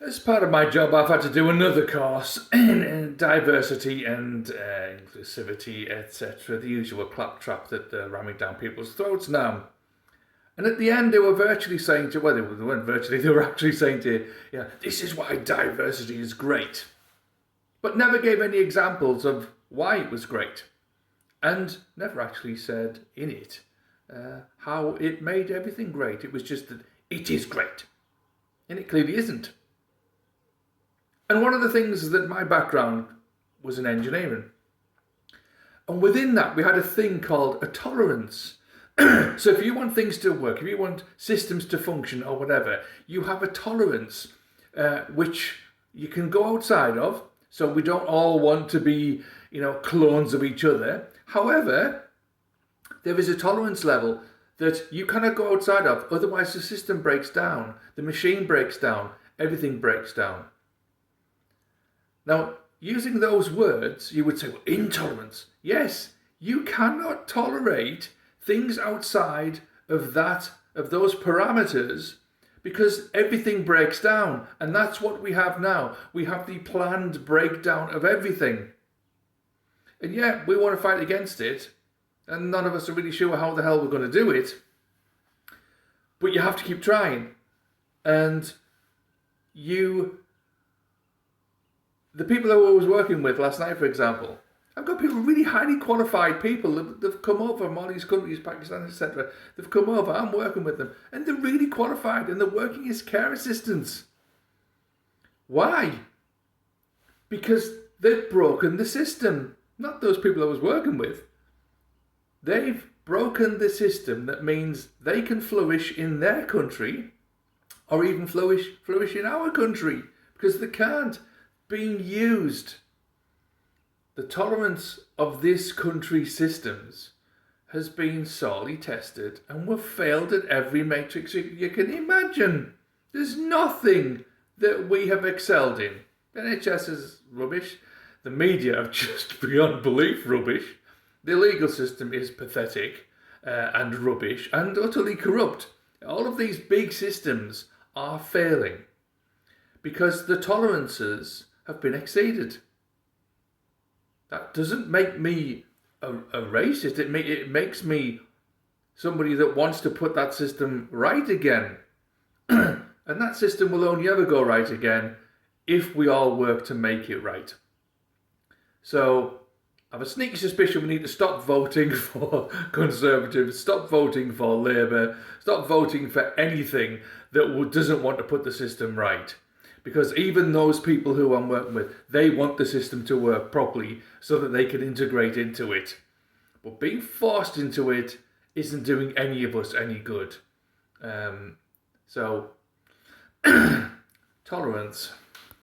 As part of my job, I've had to do another course in diversity and inclusivity, etc. The usual claptrap that they're ramming down people's throats now. And at the end, they were virtually saying to, well, they weren't virtually, they were actually saying to, yeah, this is why diversity is great. But never gave any examples of why it was great. And never actually said in it how it made everything great. It was just that it is great. And it clearly isn't. And one of the things is that my background was in engineering. And within that, we had a thing called a tolerance. So if you want things to work, if you want systems to function or whatever, you have a tolerance which you can go outside of. So we don't all want to be, clones of each other. However, there is a tolerance level that you cannot go outside of. Otherwise, the system breaks down. The machine breaks down. Everything breaks down. Now, using those words, you would say, well, intolerance. Yes, you cannot tolerate things outside of those parameters, because everything breaks down. And that's what we have now. We have the planned breakdown of everything. And yeah, we want to fight against it. And none of us are really sure how the hell we're going to do it. But you have to keep trying. And the people that I was working with last night, for example, I've got people, really highly qualified people, they've come over from all these countries, Pakistan, etc. They've come over, I'm working with them, and they're really qualified, and they're working as care assistants. Why? Because they've broken the system. Not those people I was working with. They've broken the system that means they can flourish in their country, or even flourish in our country, because they can't. Being used. The tolerance of this country's systems has been sorely tested, and we've failed at every matrix you can imagine. There's nothing that we have excelled in. The NHS is rubbish. The media are just beyond belief rubbish. The legal system is pathetic and rubbish and utterly corrupt. All of these big systems are failing because the tolerances have been exceeded. That doesn't make me a racist. It makes me somebody that wants to put that system right again. And that system will only ever go right again if we all work to make it right. So I have a sneaky suspicion we need to stop voting for Conservatives, stop voting for Labour, stop voting for anything that doesn't want to put the system right. Because even those people who I'm working with, they want the system to work properly so that they can integrate into it. But being forced into it isn't doing any of us any good. So, tolerance.